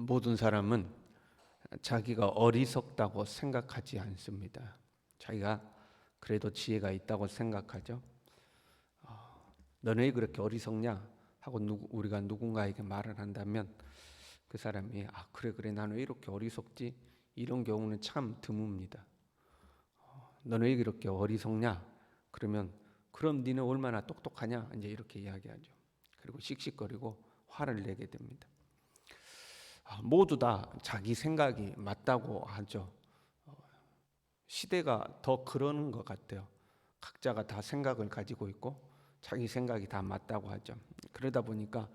모든 사람은 자기가 어리석다고 생각하지 않습니다. 자기가 그래도 지혜가 있다고 생각하죠. 너는 왜 그렇게 어리석냐 하고 우리가 누군가에게 말을 한다면 그 사람이 그래 나는 왜 이렇게 어리석지? 이런 경우는 참 드뭅니다. 너는 왜 이렇게 어리석냐? 그러면 그럼 니는 얼마나 똑똑하냐? 이제 이렇게 이야기하죠. 그리고 씩씩거리고 화를 내게 됩니다. 모두 다 자기 생각이 맞다고 하죠. 시대가 더 그러는 것 같아요. 각자가 다 생각을 가지고 있고 자기 생각이 다 맞다고 하죠. 그러다 보니까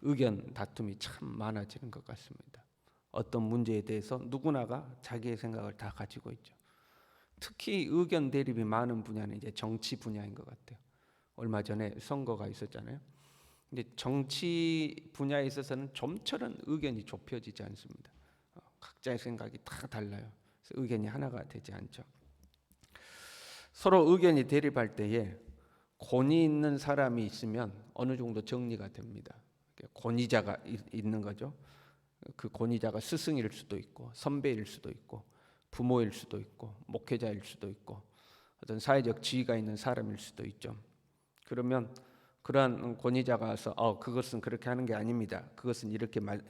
의견 다툼이 참 많아지는 것 같습니다. 어떤 문제에 대해서 누구나가 자기의 생각을 다 가지고 있죠. 특히 의견 대립이 많은 분야는 이제 정치 분야인 것 같아요. 얼마 전에 선거가 있었잖아요. 근데 정치 분야에 있어서는 좀처럼 의견이 좁혀지지 않습니다. 각자의 생각이 다 달라요. 그래서 의견이 하나가 되지 않죠. 서로 의견이 대립할 때에 권위 있는 사람이 있으면 어느 정도 정리가 됩니다. 권위자가 있는 거죠. 그 권위자가 스승일 수도 있고 선배일 수도 있고 부모일 수도 있고 목회자일 수도 있고 어떤 사회적 지위가 있는 사람일 수도 있죠. 그러면 그러한 권위자가 와서 그것은 그렇게 하는 게 아닙니다. 그것은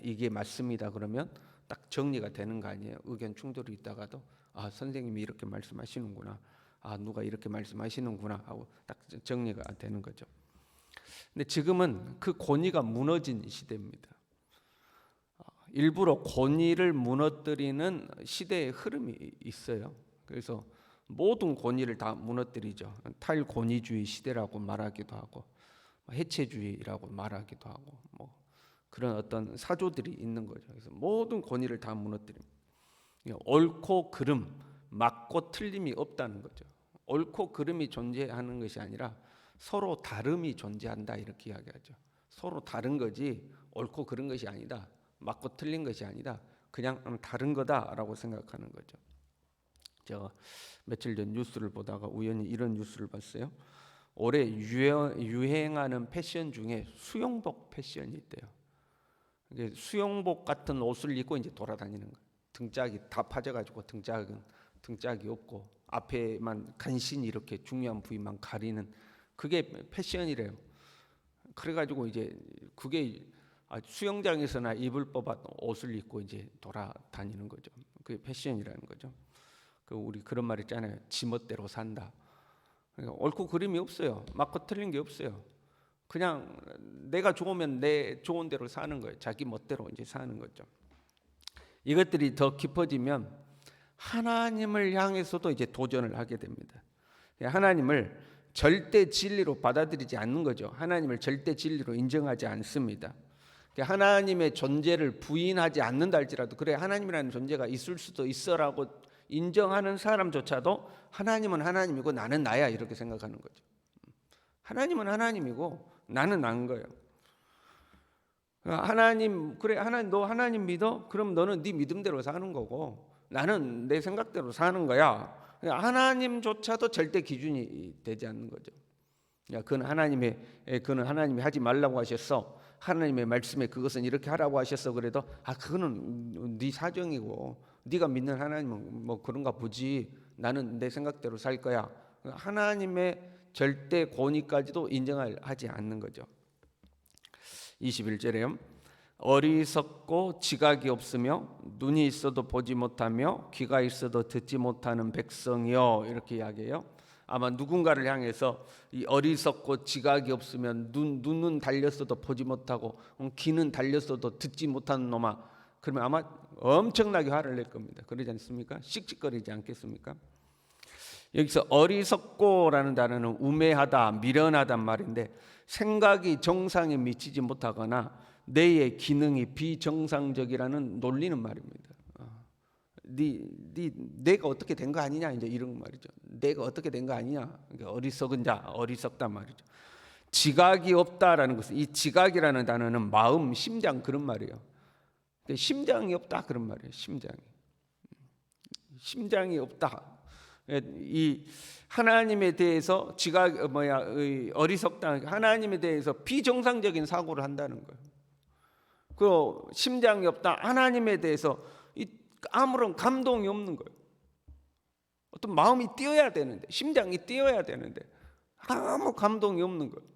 이게 맞습니다. 그러면 딱 정리가 되는 거 아니에요. 의견 충돌이 있다가도 선생님이 이렇게 말씀하시는구나. 누가 이렇게 말씀하시는구나 하고 딱 정리가 되는 거죠. 근데 지금은 그 권위가 무너진 시대입니다. 일부러 권위를 무너뜨리는 시대의 흐름이 있어요. 그래서 모든 권위를 다 무너뜨리죠. 탈권위주의 시대라고 말하기도 하고 해체주의라고 말하기도 하고 그런 어떤 사조들이 있는 거죠. 그래서 모든 권위를 다 무너뜨립니다. 옳고 그름, 맞고 틀림이 없다는 거죠. 옳고 그름이 존재하는 것이 아니라 서로 다름이 존재한다 이렇게 이야기하죠. 서로 다른 거지 옳고 그른 것이 아니다. 맞고 틀린 것이 아니다. 그냥 다른 거다라고 생각하는 거죠. 제가 며칠 전 뉴스를 보다가 우연히 이런 뉴스를 봤어요. 올해 유행하는 패션 중에 수영복 패션이 있대요. 수영복 같은 옷을 입고 이제 돌아다니는 거예요. 등짝이 다 파져가지고 등짝이 없고 앞에만 간신히 이렇게 중요한 부위만 가리는 그게 패션이래요. 그래가지고 이제 그게 수영장에서나 입을 법한 옷을 입고 이제 돌아다니는 거죠. 그게 패션이라는 거죠. 우리 그런 말 있잖아요. 지멋대로 산다. 그러니까 옳고 그름이 없어요. 맞고 틀린 게 없어요. 그냥 내가 좋으면 내 좋은 대로 사는 거예요. 자기 멋대로 이제 사는 거죠. 이것들이 더 깊어지면 하나님을 향해서도 이제 도전을 하게 됩니다. 하나님을 절대 진리로 받아들이지 않는 거죠. 하나님을 절대 진리로 인정하지 않습니다. 하나님의 존재를 부인하지 않는다 할지라도 그래 하나님이라는 존재가 있을 수도 있어라고 인정하는 사람조차도 하나님은 하나님이고 나는 나야 이렇게 생각하는 거죠. 하나님은 하나님이고 나는 나인 거예요. 하나님 너 하나님 믿어? 그럼 너는 네 믿음대로 사는 거고 나는 내 생각대로 사는 거야. 하나님조차도 절대 기준이 되지 않는 거죠. 그는 하나님이 하지 말라고 하셨어. 하나님의 말씀에 그것은 이렇게 하라고 하셨어. 그래도 그거는 네 사정이고 네가 믿는 하나님은 뭐 그런가 보지. 나는 내 생각대로 살 거야. 하나님의 절대 권위까지도 인정하지 않는 거죠. 21절에요. 어리석고 지각이 없으며 눈이 있어도 보지 못하며 귀가 있어도 듣지 못하는 백성이요 이렇게 이야기해요. 아마 누군가를 향해서 이 어리석고 지각이 없으면 눈은 달렸어도 보지 못하고 귀는 달렸어도 듣지 못하는 놈아 그러면 아마 엄청나게 화를 낼 겁니다. 그러지 않습니까? 씩씩거리지 않겠습니까? 여기서 어리석고라는 단어는 우매하다, 미련하단 말인데 생각이 정상에 미치지 못하거나 뇌의 기능이 비정상적이라는 놀리는 말입니다. 내가 어떻게 된 거 아니냐 이제 이런 말이죠. 내가 어떻게 된 거 아니냐. 어리석은 자, 어리석단 말이죠. 지각이 없다라는 것은 이 지각이라는 단어는 마음, 심장 그런 말이에요. 심장이 없다 그런 말이에요. 심장이 없다. 이 하나님에 대해서 어리석다 하나님에 대해서 비정상적인 사고를 한다는 거예요. 그 심장이 없다. 하나님에 대해서 아무런 감동이 없는 거예요. 어떤 마음이 뛰어야 되는데, 심장이 뛰어야 되는데 아무 감동이 없는 거예요.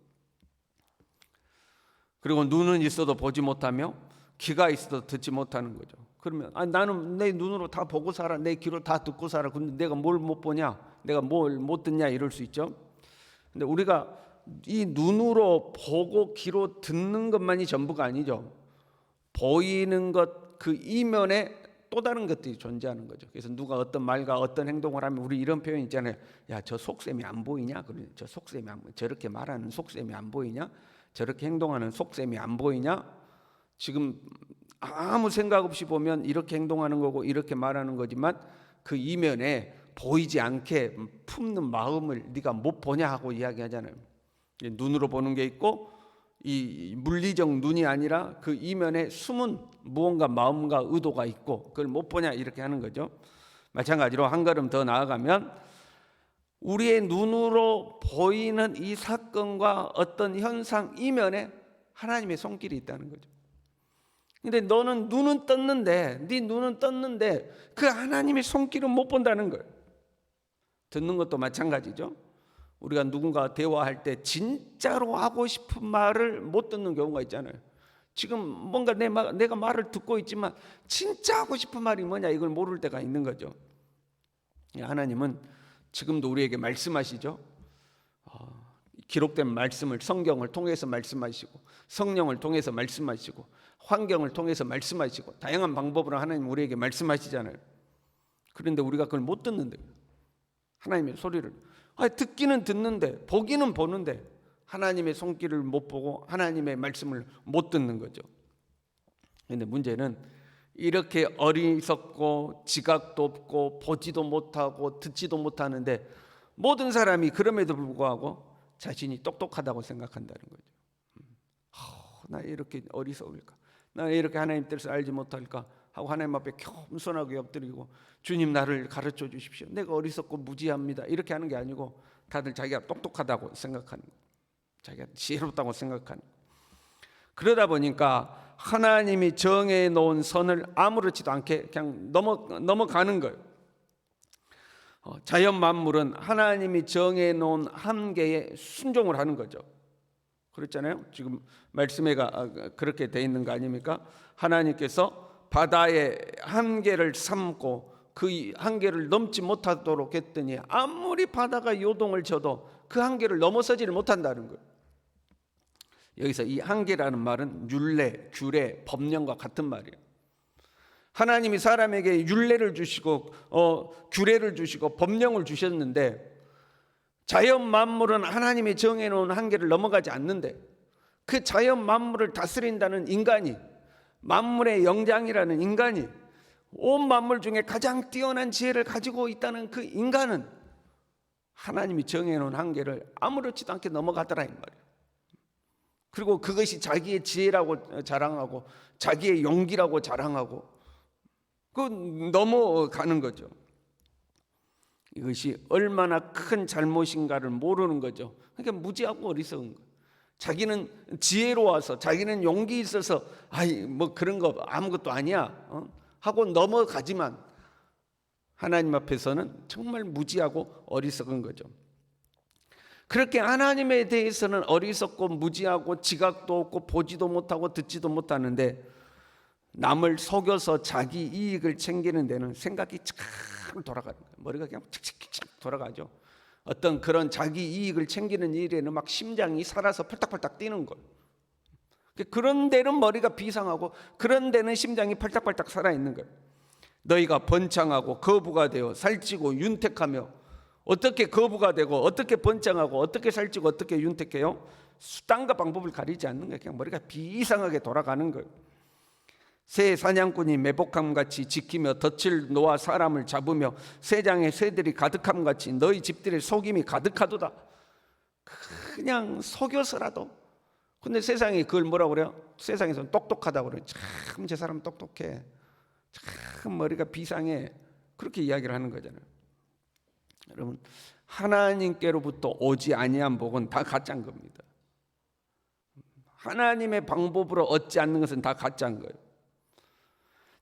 그리고 눈은 있어도 보지 못하며 귀가 있어도 듣지 못하는 거죠. 그러면 나는 내 눈으로 다 보고 살아, 내 귀로 다 듣고 살아. 근데 내가 뭘 못 보냐, 내가 뭘 못 듣냐 이럴 수 있죠. 근데 우리가 이 눈으로 보고 귀로 듣는 것만이 전부가 아니죠. 보이는 것 그 이면에 또 다른 것들이 존재하는 거죠. 그래서 누가 어떤 말과 어떤 행동을 하면 우리 이런 표현 있잖아요. 야, 저 속셈이 안 보이냐? 그래, 저 속셈이 안 보이냐? 저렇게 말하는 속셈이 안 보이냐? 저렇게 행동하는 속셈이 안 보이냐? 지금 아무 생각 없이 보면 이렇게 행동하는 거고 이렇게 말하는 거지만 그 이면에 보이지 않게 품는 마음을 네가 못 보냐 하고 이야기하잖아요. 눈으로 보는 게 있고 이 물리적 눈이 아니라 그 이면에 숨은 무언가 마음과 의도가 있고 그걸 못 보냐 이렇게 하는 거죠. 마찬가지로 한 걸음 더 나아가면 우리의 눈으로 보이는 이 사건과 어떤 현상 이면에 하나님의 손길이 있다는 거죠. 근데 너는 눈은 떴는데, 네 눈은 떴는데 그 하나님의 손길은 못 본다는 거예요. 듣는 것도 마찬가지죠. 우리가 누군가 대화할 때 진짜로 하고 싶은 말을 못 듣는 경우가 있잖아요. 지금 뭔가 내가 말을 듣고 있지만 진짜 하고 싶은 말이 뭐냐 이걸 모를 때가 있는 거죠. 하나님은 지금도 우리에게 말씀하시죠. 기록된 말씀을 성경을 통해서 말씀하시고 성령을 통해서 말씀하시고 환경을 통해서 말씀하시고 다양한 방법으로 하나님 우리에게 말씀하시잖아요. 그런데 우리가 그걸 못 듣는데 하나님의 소리를 듣기는 듣는데 보기는 보는데 하나님의 손길을 못 보고 하나님의 말씀을 못 듣는 거죠. 그런데 문제는 이렇게 어리석고 지각도 없고 보지도 못하고 듣지도 못하는데 모든 사람이 그럼에도 불구하고 자신이 똑똑하다고 생각한다는 거죠. 나 이렇게 어리석을까? 나 이렇게 하나님 뜻을 알지 못할까? 하고 하나님 앞에 겸손하게 엎드리고 주님 나를 가르쳐 주십시오. 내가 어리석고 무지합니다. 이렇게 하는 게 아니고 다들 자기가 똑똑하다고 생각하는 거예요. 자기가 지혜롭다고 생각하는 거예요. 그러다 보니까 하나님이 정해 놓은 선을 아무렇지도 않게 그냥 넘어가는 거예요. 자연 만물은 하나님이 정해 놓은 한계에 순종을 하는 거죠. 그렇잖아요. 지금 말씀에가 그렇게 돼 있는 거 아닙니까? 하나님께서 바다의 한계를 삼고 그 한계를 넘지 못하도록 했더니 아무리 바다가 요동을 쳐도 그 한계를 넘어서지를 못한다는 거예요. 여기서 이 한계라는 말은 율례, 규례, 법령과 같은 말이에요. 하나님이 사람에게 율례를 주시고 규례를 주시고 법령을 주셨는데 자연 만물은 하나님이 정해놓은 한계를 넘어가지 않는데 그 자연 만물을 다스린다는 인간이 만물의 영장이라는 인간이 온 만물 중에 가장 뛰어난 지혜를 가지고 있다는 그 인간은 하나님이 정해놓은 한계를 아무렇지도 않게 넘어가더라 이 말이에요. 그리고 그것이 자기의 지혜라고 자랑하고 자기의 용기라고 자랑하고 그 넘어가는 거죠. 이것이 얼마나 큰 잘못인가를 모르는 거죠. 그러니까 무지하고 어리석은 거예요. 자기는 지혜로워서 자기는 용기 있어서 뭐 그런 거 아무것도 아니야 하고 넘어가지만 하나님 앞에서는 정말 무지하고 어리석은 거죠. 그렇게 하나님에 대해서는 어리석고 무지하고 지각도 없고 보지도 못하고 듣지도 못하는데 남을 속여서 자기 이익을 챙기는 데는 생각이 참 돌아가는 거예요. 머리가 그냥 칙칙칙 돌아가죠. 어떤 그런 자기 이익을 챙기는 일에는 막 심장이 살아서 펄딱펄딱 뛰는 거예요. 그런 데는 머리가 비상하고 그런 데는 심장이 펄딱펄딱 살아있는 거예요. 너희가 번창하고 거부가 되어 살찌고 윤택하며 어떻게 거부가 되고 어떻게 번창하고 어떻게 살찌고 어떻게 윤택해요? 수단과 방법을 가리지 않는 거예요. 그냥 머리가 비상하게 돌아가는 거예요. 새 사냥꾼이 매복함같이 지키며 덫을 놓아 사람을 잡으며 새장에 새들이 가득함같이 너희 집들의 속임이 가득하도다. 그냥 속여서라도. 근데 세상이 그걸 뭐라고 그래요? 세상에서는 똑똑하다고 그래요. 참 저 사람 똑똑해, 참 머리가 비상해, 그렇게 이야기를 하는 거잖아요. 여러분, 하나님께로부터 오지 아니한 복은 다 가짜인 겁니다. 하나님의 방법으로 얻지 않는 것은 다 가짜인 거예요.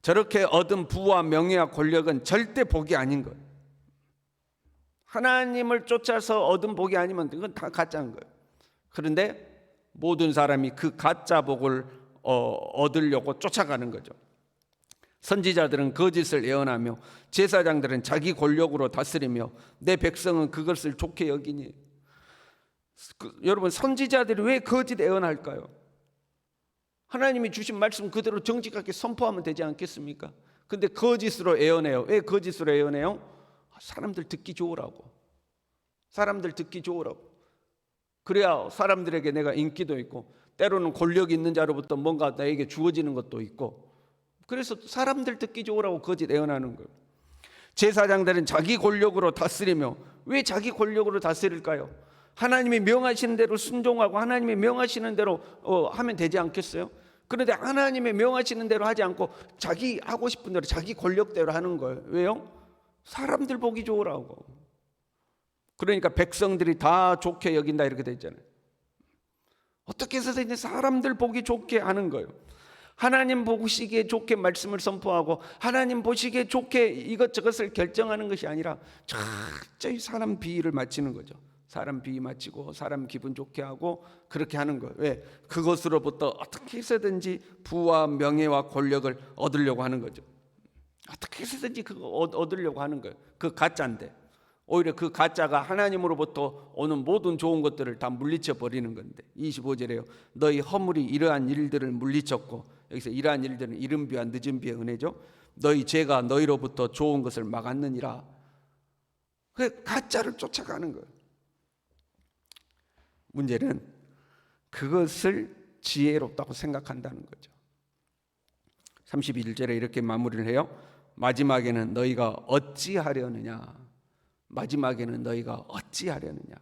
저렇게 얻은 부와 명예와 권력은 절대 복이 아닌 거예요. 하나님을 쫓아서 얻은 복이 아니면 이건 다 가짜인 거예요. 그런데 모든 사람이 그 가짜 복을 얻으려고 쫓아가는 거죠. 선지자들은 거짓을 예언하며 제사장들은 자기 권력으로 다스리며 내 백성은 그것을 좋게 여기니. 여러분, 선지자들이 왜 거짓 예언할까요? 하나님이 주신 말씀 그대로 정직하게 선포하면 되지 않겠습니까? 근데 거짓으로 예언해요. 왜 거짓으로 예언해요? 사람들 듣기 좋으라고. 사람들 듣기 좋으라고. 그래야 사람들에게 내가 인기도 있고 때로는 권력이 있는 자로부터 뭔가 나에게 주어지는 것도 있고, 그래서 사람들 듣기 좋으라고 거짓 예언하는 거예요. 제사장들은 자기 권력으로 다스리며. 왜 자기 권력으로 다스릴까요? 하나님이 명하시는 대로 순종하고 하나님이 명하시는 대로 하면 되지 않겠어요? 그런데 하나님이 명하시는 대로 하지 않고 자기 하고 싶은 대로 자기 권력대로 하는 거예요. 왜요? 사람들 보기 좋으라고. 그러니까 백성들이 다 좋게 여긴다 이렇게 돼 있잖아요. 어떻게 해서든지 사람들 보기 좋게 하는 거예요. 하나님 보시기에 좋게 말씀을 선포하고 하나님 보시기에 좋게 이것저것을 결정하는 것이 아니라 철저히 사람 비위를 맞추는 거죠. 사람 비위 맞추고 사람 기분 좋게 하고 그렇게 하는 거예요. 왜? 그것으로부터 어떻게 해서든지 부와 명예와 권력을 얻으려고 하는 거죠. 어떻게 해서든지 그거 얻으려고 하는 거예요. 그 가짜인데 오히려 그 가짜가 하나님으로부터 오는 모든 좋은 것들을 다 물리쳐 버리는 건데, 25절에요. 너희 허물이 이러한 일들을 물리쳤고, 여기서 이러한 일들은 이른 비와 늦은 비의 은혜죠. 너희 죄가 너희로부터 좋은 것을 막았느니라. 그 가짜를 쫓아가는 거예요. 문제는 그것을 지혜롭다고 생각한다는 거죠. 31절에 이렇게 마무리를 해요. 마지막에는 너희가 어찌하려느냐. 마지막에는 너희가 어찌하려느냐.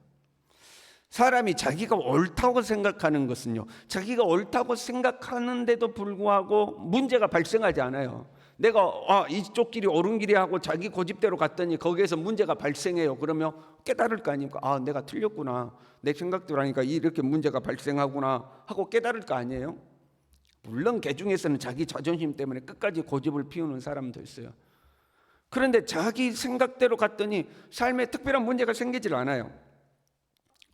사람이 자기가 옳다고 생각하는 것은요, 자기가 옳다고 생각하는데도 불구하고 문제가 발생하지 않아요. 내가 이쪽 길이 옳은 길이 하고 자기 고집대로 갔더니 거기에서 문제가 발생해요. 그러면 깨달을 거 아닙니까? 내가 틀렸구나. 내 생각대로 하니까 이렇게 문제가 발생하구나 하고 깨달을 거 아니에요? 물론 개 중에서는 자기 자존심 때문에 끝까지 고집을 피우는 사람도 있어요. 그런데 자기 생각대로 갔더니 삶에 특별한 문제가 생기질 않아요.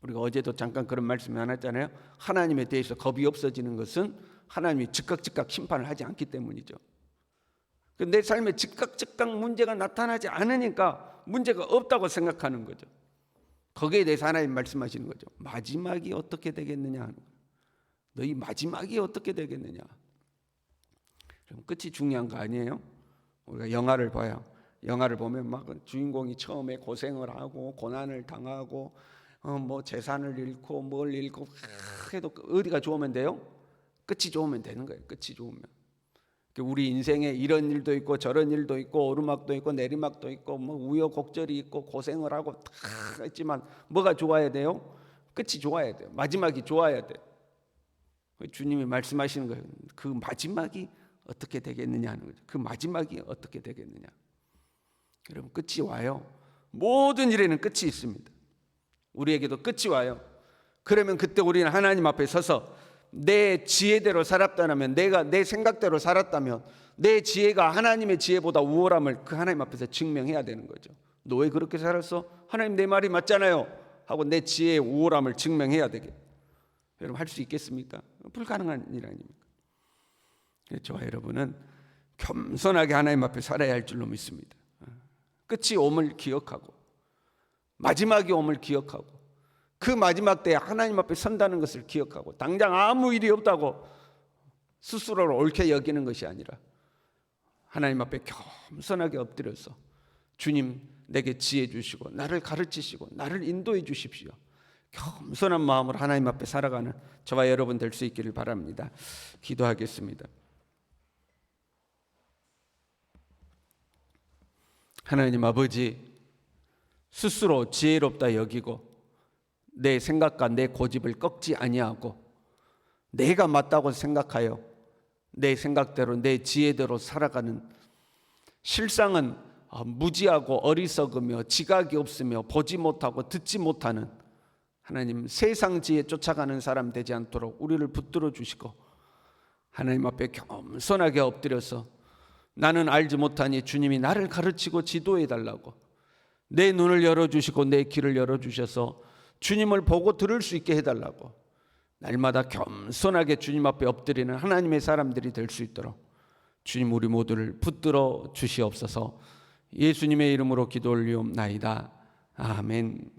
우리가 어제도 잠깐 그런 말씀이 하나 했잖아요. 하나님에 대해서 겁이 없어지는 것은 하나님이 즉각 심판을 하지 않기 때문이죠. 내 삶에 즉각 문제가 나타나지 않으니까 문제가 없다고 생각하는 거죠. 거기에 대해서 하나님 말씀하시는 거죠. 마지막이 어떻게 되겠느냐 하는 거예요. 너희 마지막이 어떻게 되겠느냐. 그럼 끝이 중요한 거 아니에요? 우리가 영화를 봐요. 영화를 보면 막 주인공이 처음에 고생을 하고 고난을 당하고 뭐 재산을 잃고 뭘 잃고 해도 어디가 좋으면 돼요? 끝이 좋으면 되는 거예요. 끝이 좋으면. 우리 인생에 이런 일도 있고 저런 일도 있고 오르막도 있고 내리막도 있고 뭐 우여곡절이 있고 고생을 하고 다 있지만 뭐가 좋아야 돼요? 끝이 좋아야 돼요. 마지막이 좋아야 돼요. 주님이 말씀하시는 거예요. 그 마지막이 어떻게 되겠느냐 하는 거죠. 그 마지막이 어떻게 되겠느냐. 여러분, 끝이 와요. 모든 일에는 끝이 있습니다. 우리에게도 끝이 와요. 그러면 그때 우리는 하나님 앞에 서서 내 지혜대로 살았다면, 내가 내 생각대로 살았다면 내 지혜가 하나님의 지혜보다 우월함을 그 하나님 앞에서 증명해야 되는 거죠. 너 왜 그렇게 살았어? 하나님 내 말이 맞잖아요 하고 내 지혜의 우월함을 증명해야 되게. 여러분, 할 수 있겠습니까? 불가능한 일 아닙니까? 저와 여러분은 겸손하게 하나님 앞에 살아야 할 줄로 믿습니다. 끝이 옴을 기억하고 마지막이 옴을 기억하고 그 마지막 때에 하나님 앞에 선다는 것을 기억하고 당장 아무 일이 없다고 스스로를 옳게 여기는 것이 아니라 하나님 앞에 겸손하게 엎드려서 주님 내게 지혜 주시고 나를 가르치시고 나를 인도해 주십시오. 겸손한 마음으로 하나님 앞에 살아가는 저와 여러분 될 수 있기를 바랍니다. 기도하겠습니다. 하나님 아버지, 스스로 지혜롭다 여기고 내 생각과 내 고집을 꺾지 아니하고 내가 맞다고 생각하여 내 생각대로 내 지혜대로 살아가는, 실상은 무지하고 어리석으며 지각이 없으며 보지 못하고 듣지 못하는 하나님 세상 지혜 쫓아가는 사람 되지 않도록 우리를 붙들어 주시고 하나님 앞에 겸손하게 엎드려서 나는 알지 못하니 주님이 나를 가르치고 지도해 달라고 내 눈을 열어주시고 내 귀를 열어주셔서 주님을 보고 들을 수 있게 해달라고 날마다 겸손하게 주님 앞에 엎드리는 하나님의 사람들이 될 수 있도록 주님 우리 모두를 붙들어 주시옵소서. 예수님의 이름으로 기도 올리옵나이다. 아멘.